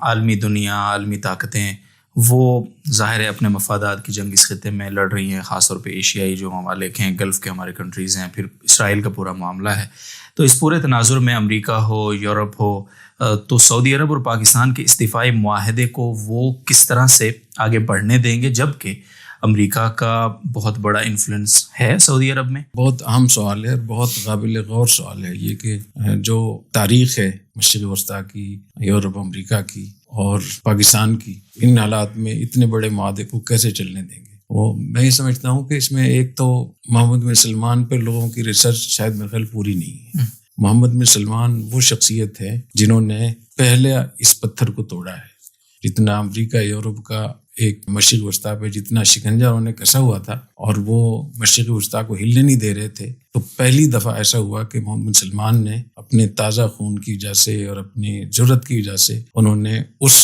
عالمی دنیا، عالمی طاقتیں وہ ظاہر ہے اپنے مفادات کی جنگ اس خطے میں لڑ رہی ہیں، خاص طور پہ ایشیائی جو ممالک ہیں، گلف کے ہمارے کنٹریز ہیں، پھر اسرائیل کا پورا معاملہ ہے. تو اس پورے تناظر میں امریکہ ہو، یورپ ہو، تو سعودی عرب اور پاکستان کے استفائی معاہدے کو وہ کس طرح سے آگے بڑھنے دیں گے، جبکہ امریکہ کا بہت بڑا انفلوئنس ہے سعودی عرب میں؟ بہت اہم سوال ہے اور بہت قابل غور سوال ہے یہ کہ جو تاریخ ہے مشرق وسطیٰ کی، یورپ امریکہ کی اور پاکستان کی، ان حالات میں اتنے بڑے معاہدے کو کیسے چلنے دیں گے. وہ میں یہ سمجھتا ہوں کہ اس میں ایک تو محمد بن سلمان پہ لوگوں کی ریسرچ شاید میرے خیال پوری نہیں ہے. محمد بن سلمان وہ شخصیت ہے جنہوں نے پہلے اس پتھر کو توڑا ہے. جتنا امریکہ یورپ کا ایک مشرق وسطیٰ پہ جتنا شکنجا انہوں نے کسا ہوا تھا اور وہ مشرق وسطیٰ کو ہلنے نہیں دے رہے تھے، تو پہلی دفعہ ایسا ہوا کہ محمد بن سلمان نے اپنے تازہ خون کی وجہ سے اور اپنی جرأت کی وجہ سے انہوں نے اس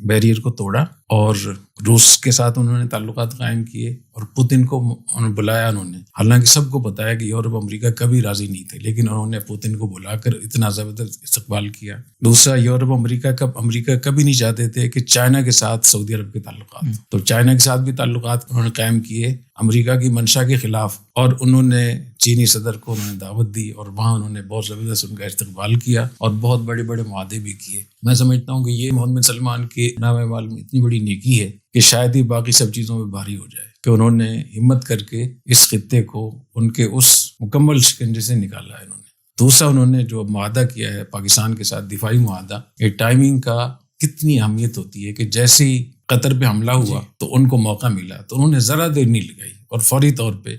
بیریئر کو توڑا اور روس کے ساتھ انہوں نے تعلقات قائم کیے اور پوتن کو بلایا انہوں نے. حالانکہ سب کو پتا ہے کہ یورپ امریکہ کبھی راضی نہیں تھے، لیکن انہوں نے پوتن کو بلا کر اتنا زبردست استقبال کیا. دوسرا، یورپ امریکہ کبھی نہیں چاہتے تھے کہ چائنا کے ساتھ سعودی عرب کے تعلقات، تو چائنا کے ساتھ بھی تعلقات انہوں نے قائم کیے امریکہ کی منشا کے خلاف، اور انہوں نے چینی صدر کو انہوں نے دعوت دی اور وہاں انہوں نے بہت زبردست ان کا استقبال کیا اور بہت بڑے بڑے معاہدے بھی کیے. میں سمجھتا ہوں کہ یہ محمد بن سلمان کے نام اعمال میں اتنی بڑی نیکی ہے کہ شاید ہی باقی سب چیزوں میں بھاری ہو جائے کہ انہوں نے ہمت کر کے اس خطے کو ان کے اس مکمل شکنجے سے نکالا ہے انہوں نے. دوسرا، انہوں نے جو معاہدہ کیا ہے پاکستان کے ساتھ، دفاعی معاہدہ، یہ ٹائمنگ کا کتنی اہمیت ہوتی ہے کہ جیسے ہی قطر پہ حملہ ہوا تو ان کو موقع ملا تو انہوں نے ذرا دیر نہیں لگائی اور فوری طور پہ.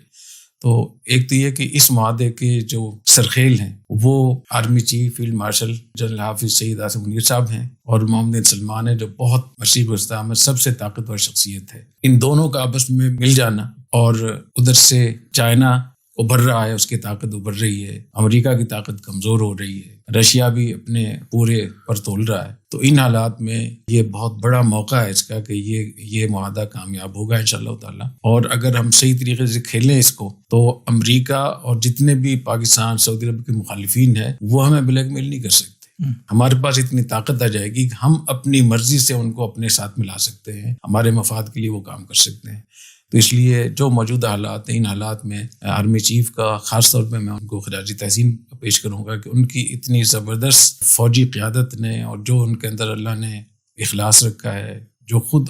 تو ایک تو یہ کہ اس معاہدے کے جو سرخیل ہیں وہ army chief field marshal general Hafiz Saeed Asim Munir صاحب ہیں اور محمد بن سلمان ہے جو بہت مشرق وسطیٰ میں سب سے طاقتور شخصیت ہے. ان دونوں کا آپس میں مل جانا، اور ادھر سے چائنا ابھر رہا ہے، اس کی طاقت ابھر رہی ہے، امریکہ کی طاقت کمزور ہو رہی ہے، رشیا بھی اپنے پورے پر تول رہا ہے. تو ان حالات میں یہ بہت بڑا موقع ہے اس کا کہ یہ معاہدہ کامیاب ہوگا انشاءاللہ تعالی. اور اگر ہم صحیح طریقے سے کھیلیں اس کو تو امریکہ اور جتنے بھی پاکستان سعودی عرب کے مخالفین ہیں وہ ہمیں بلیک میل نہیں کر سکتے. ہمارے پاس اتنی طاقت آ جائے گی کہ ہم اپنی مرضی سے ان کو اپنے ساتھ ملا سکتے ہیں، ہمارے مفاد کے لیے وہ کام کر سکتے ہیں. تو اس لیے جو موجودہ حالات ہیں، ان حالات میں آرمی چیف کا خاص طور پہ میں ان کو خراج تحسین پیش کروں گا کہ ان کی اتنی زبردست فوجی قیادت نے اور جو ان کے اندر اللہ نے اخلاص رکھا ہے، جو خود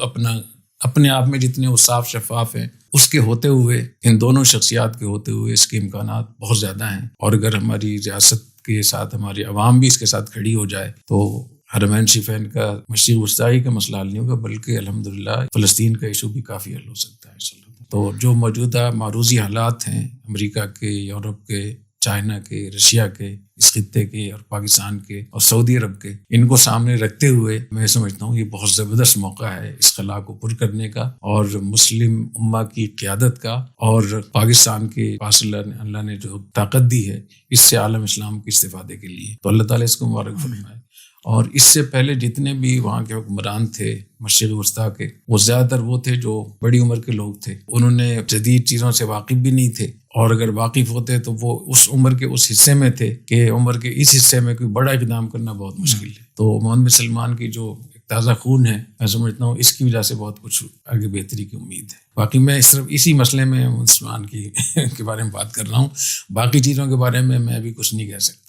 اپنے آپ میں جتنے وہ صاف شفاف ہیں، اس کے ہوتے ہوئے، ان دونوں شخصیات کے ہوتے ہوئے اس کے امکانات بہت زیادہ ہیں. اور اگر ہماری ریاست کے ساتھ ہماری عوام بھی اس کے ساتھ کھڑی ہو جائے تو حرمین شریفین کا مشرق وسطیٰ کا مسئلہ حل نہیں ہوگا، بلکہ الحمدللہ فلسطین کا ایشو بھی کافی حل ہو سکتا ہے انشاءاللہ. تو جو موجودہ معروضی حالات ہیں امریکہ کے، یورپ کے، چائنا کے، رشیا کے، اس خطے کے اور پاکستان کے اور سعودی عرب کے، ان کو سامنے رکھتے ہوئے میں سمجھتا ہوں یہ بہت زبردست موقع ہے اس خلا کو پر کرنے کا اور مسلم امہ کی قیادت کا، اور پاکستان کے پاس اللہ نے جو طاقت دی ہے اس سے عالم اسلام کے استفادے کے لیے. تو اللہ تعالیٰ اس کو مبارک فرمائے. اور اس سے پہلے جتنے بھی وہاں کے حکمران تھے مشرق وسطیٰ کے، وہ زیادہ تر وہ تھے جو بڑی عمر کے لوگ تھے. انہوں نے جدید چیزوں سے واقف بھی نہیں تھے، اور اگر واقف ہوتے تو وہ اس عمر کے اس حصے میں تھے کہ عمر کے اس حصے میں کوئی بڑا اقدام کرنا بہت مشکل ہے. تو محمد بن سلمان کی جو تازہ خون ہے، میں سمجھتا ہوں اس کی وجہ سے بہت کچھ آگے بہتری کی امید ہے. باقی میں صرف اسی مسئلے میں محمد سلمان کے بارے میں بات کر رہا ہوں، باقی چیزوں کے بارے میں ابھی کچھ نہیں کہہ سکتا.